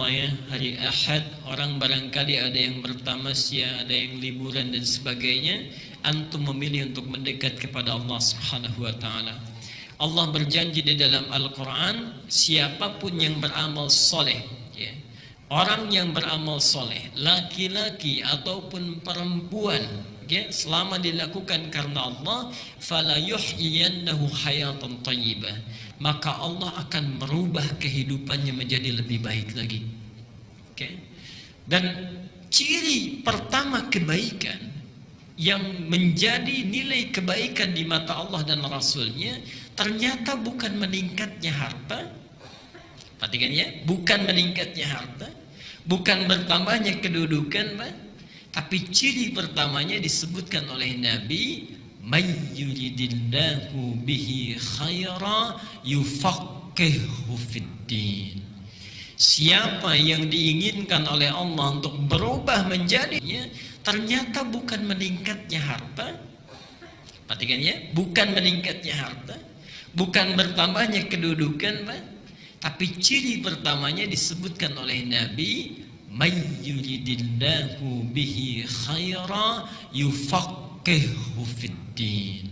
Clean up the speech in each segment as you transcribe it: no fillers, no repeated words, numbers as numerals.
ya, hari Ahad, orang barangkali ada yang bertamasya, ada yang liburan dan sebagainya. Antum memilih untuk mendekat kepada Allah Subhanahu wa taala. Allah berjanji di dalam Al-Qur'an, siapapun yang beramal soleh, ya, orang yang beramal soleh, laki-laki ataupun perempuan, ya, selama dilakukan karena Allah, fala yuhyiyannahu hayatan thayyibah, maka Allah akan merubah kehidupannya menjadi lebih baik lagi. Okay? Dan ciri pertama kebaikan yang menjadi nilai kebaikan di mata Allah dan Rasulnya, ternyata bukan meningkatnya harta. Perhatikan ya, bukan meningkatnya harta, bukan bertambahnya kedudukan, tapi ciri pertamanya disebutkan oleh Nabi, may yuridillahu bihi khaira yufaqihu fiddin. Siapa yang diinginkan oleh Allah untuk berubah menjadinya, ternyata bukan meningkatnya harta. Perhatikan ya, bukan meningkatnya harta, bukan bertambahnya kedudukan, tapi ciri pertamanya disebutkan oleh Nabi, may yuridillahu bihi khaira yufaqihu fiddin.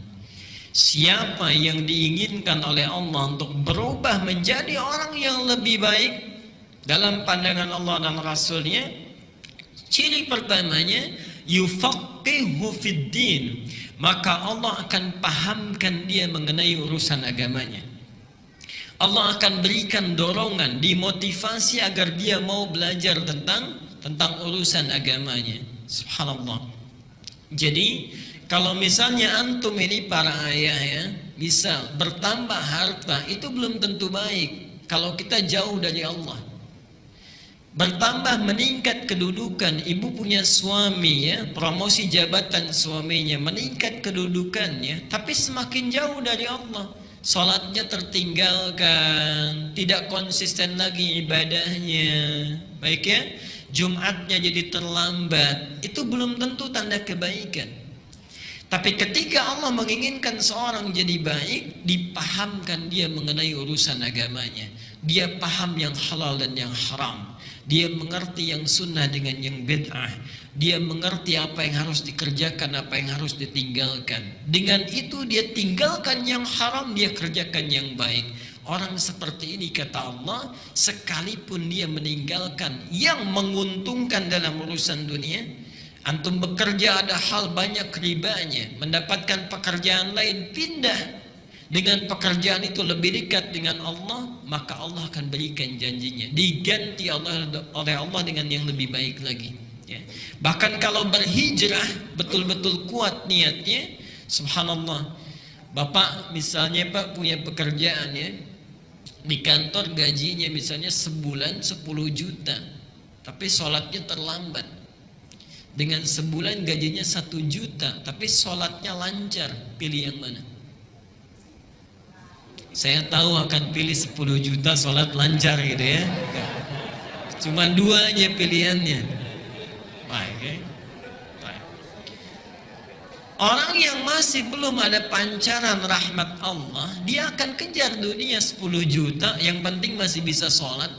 Siapa yang diinginkan oleh Allah untuk berubah menjadi orang yang lebih baik dalam pandangan Allah dan Rasulnya, ciri pertamanya yufaqihu fiddin, maka Allah akan pahamkan dia mengenai urusan agamanya. Allah akan berikan dorongan, dimotivasi agar dia mau belajar tentang urusan agamanya. Subhanallah. Jadi kalau misalnya antum ini para ayah ya, misal bertambah harta, itu belum tentu baik kalau kita jauh dari Allah. Bertambah meningkat kedudukan, ibu punya suami ya, promosi jabatan suaminya, meningkat kedudukannya, tapi semakin jauh dari Allah. Salatnya tertinggalkan, tidak konsisten lagi ibadahnya, baik ya, Jumatnya jadi terlambat, itu belum tentu tanda kebaikan. Tapi ketika Allah menginginkan seorang jadi baik, dipahamkan dia mengenai urusan agamanya. Dia paham yang halal dan yang haram. Dia mengerti yang sunnah dengan yang bid'ah. Dia mengerti apa yang harus dikerjakan, apa yang harus ditinggalkan. Dengan itu dia tinggalkan yang haram, dia kerjakan yang baik. Orang seperti ini kata Allah, sekalipun dia meninggalkan yang menguntungkan dalam urusan dunia, antum bekerja ada hal banyak ribanya, mendapatkan pekerjaan lain, pindah dengan pekerjaan itu lebih dekat dengan Allah, maka Allah akan berikan janjinya, diganti oleh Allah dengan yang lebih baik lagi ya. Bahkan kalau berhijrah betul-betul kuat niatnya, subhanallah. Bapak misalnya Pak punya pekerjaan ya, di kantor gajinya misalnya sebulan 10 juta, tapi sholatnya terlambat. Dengan sebulan gajinya 1 juta, tapi sholatnya lancar, pilih yang mana? Saya tahu akan pilih 10 juta sholat lancar gitu ya. Cuman 2 aja pilihannya. Baik ya. Baik. Orang yang masih belum ada pancaran rahmat Allah, dia akan kejar dunia 10 juta, yang penting masih bisa sholat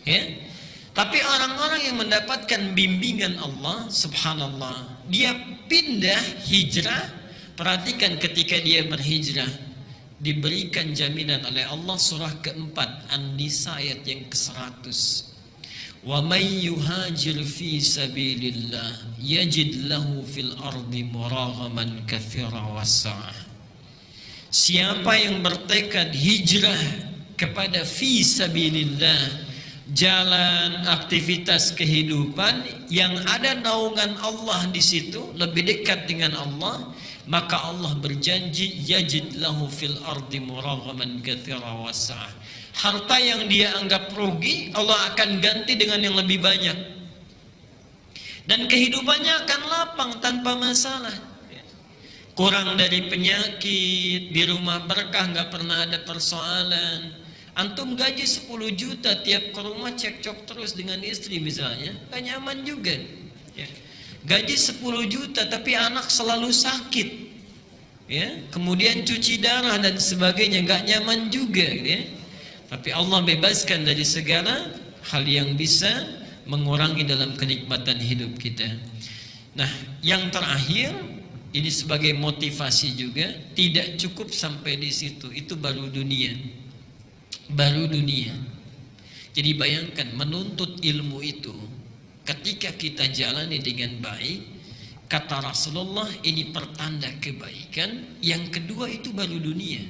ya. Tapi orang-orang yang mendapatkan bimbingan Allah, subhanallah, dia pindah hijrah. Perhatikan ketika dia berhijrah, diberikan jaminan oleh Allah, surah keempat An-Nisa ayat yang ke-100. Wa may yuhajir fi sabilillah yajid lahu fil ardi muraghaman katsira wasa'ah. Siapa yang bertekad hijrah kepada fi sabilillah, jalan aktivitas kehidupan yang ada naungan Allah di situ, lebih dekat dengan Allah, maka Allah berjanji yajid lahu fil ardi muraghaman katsira wasa'ah. Harta yang dia anggap rugi, Allah akan ganti dengan yang lebih banyak, dan kehidupannya akan lapang tanpa masalah. Kurang dari penyakit, di rumah berkah, nggak pernah ada persoalan. Antum gaji 10 juta, tiap ke rumah cekcok terus dengan istri misalnya, gak nyaman juga ya. Gaji 10 juta tapi anak selalu sakit ya, kemudian cuci darah dan sebagainya, gak nyaman juga ya. Tapi Allah bebaskan dari segala hal yang bisa mengurangi dalam kenikmatan hidup kita. Nah, yang terakhir ini sebagai motivasi juga, tidak cukup sampai di situ, itu baru dunia. Baru dunia. Jadi bayangkan menuntut ilmu itu ketika kita jalani dengan baik, kata Rasulullah ini pertanda kebaikan. Yang kedua itu baru dunia.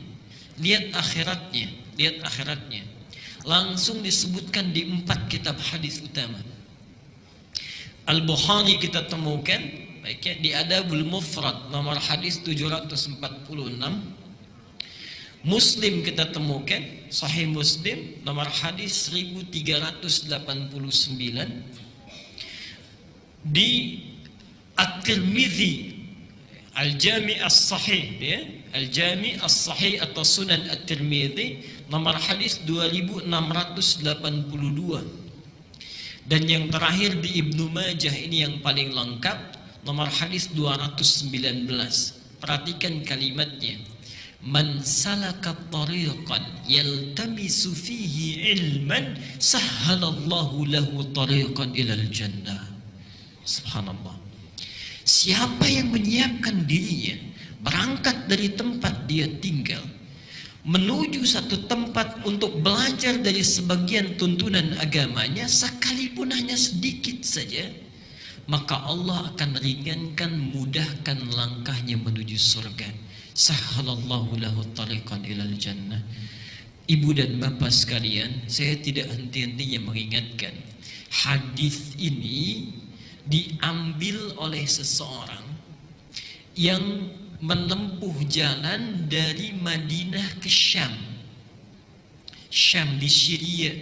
Lihat akhiratnya, lihat akhiratnya. Langsung disebutkan di 4 kitab hadis utama. Al-Bukhari kita temukan baiknya di Adabul Mufrad nomor hadis 746. Muslim kita temukan Sahih Muslim nomor hadis 1389. Di At-Tirmidzi Al-Jami' As-Sahih, ya, Al-Jami' As-Sahih atau Sunan At-Tirmidzi nomor hadis 2682. Dan yang terakhir di Ibnu Majah ini yang paling lengkap nomor hadis 219. Perhatikan kalimatnya. Man salaka tariqan yaltamisu fihi ilman sahhalallahu lahu tariqan ilal jannah. Subhanallah. Siapa yang menyiapkan dirinya berangkat dari tempat dia tinggal menuju satu tempat untuk belajar dari sebagian tuntunan agamanya, sekalipun hanya sedikit saja, maka Allah akan ringankan, mudahkan langkahnya menuju surga. Sahhalallahu lahu tariqan ilal jannah. Ibu dan bapak sekalian, saya tidak henti-hentinya mengingatkan, hadis ini diambil oleh seseorang yang menempuh jalan dari Madinah ke Syam. Syam di Syria,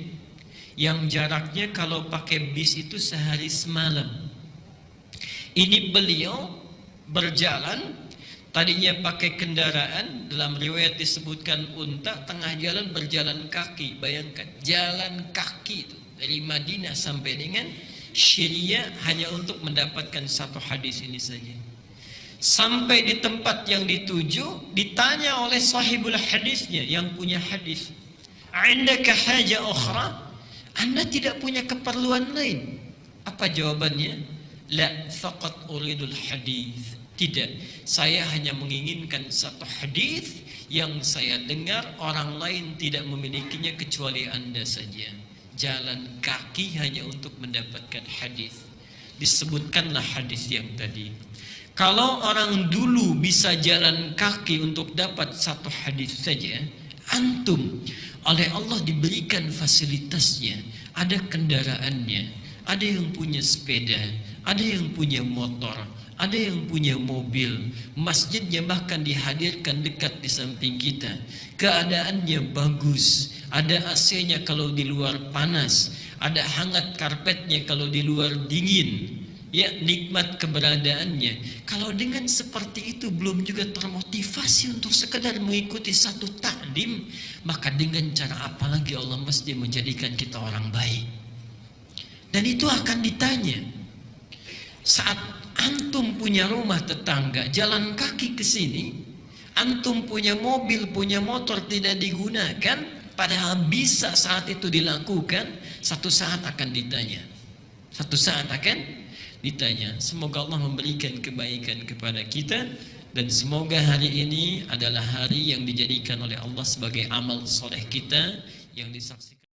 yang jaraknya kalau pakai bis itu sehari semalam. Ini beliau berjalan, tadinya pakai kendaraan, dalam riwayat disebutkan unta, tengah jalan berjalan kaki. Bayangkan, jalan kaki itu dari Madinah sampai dengan Syria hanya untuk mendapatkan satu hadis ini saja. Sampai di tempat yang dituju, ditanya oleh sahibul hadisnya yang punya hadis, "Indaka haja ukhra?" Anda tidak punya keperluan lain? Apa jawabannya? La faqat uridul hadis. Tidak, saya hanya menginginkan satu hadis yang saya dengar orang lain tidak memilikinya kecuali Anda saja. Jalan kaki hanya untuk mendapatkan hadis. Disebutkanlah hadis yang tadi. Kalau orang dulu bisa jalan kaki untuk dapat satu hadis saja, antum oleh Allah diberikan fasilitasnya, ada kendaraannya, ada yang punya sepeda, ada yang punya motor, ada yang punya mobil, masjidnya bahkan dihadirkan dekat di samping kita, keadaannya bagus, ada AC-nya kalau di luar panas, ada hangat karpetnya kalau di luar dingin, ya, nikmat keberadaannya. Kalau dengan seperti itu belum juga termotivasi untuk sekedar mengikuti satu takdim, maka dengan cara apa lagi Allah mesti menjadikan kita orang baik? Dan itu akan ditanya saat antum punya rumah tetangga, jalan kaki ke sini, antum punya mobil, punya motor tidak digunakan, padahal bisa saat itu dilakukan, satu saat akan ditanya. Satu saat akan ditanya. Semoga Allah memberikan kebaikan kepada kita, dan semoga hari ini adalah hari yang dijadikan oleh Allah sebagai amal soleh kita yang disaksikan.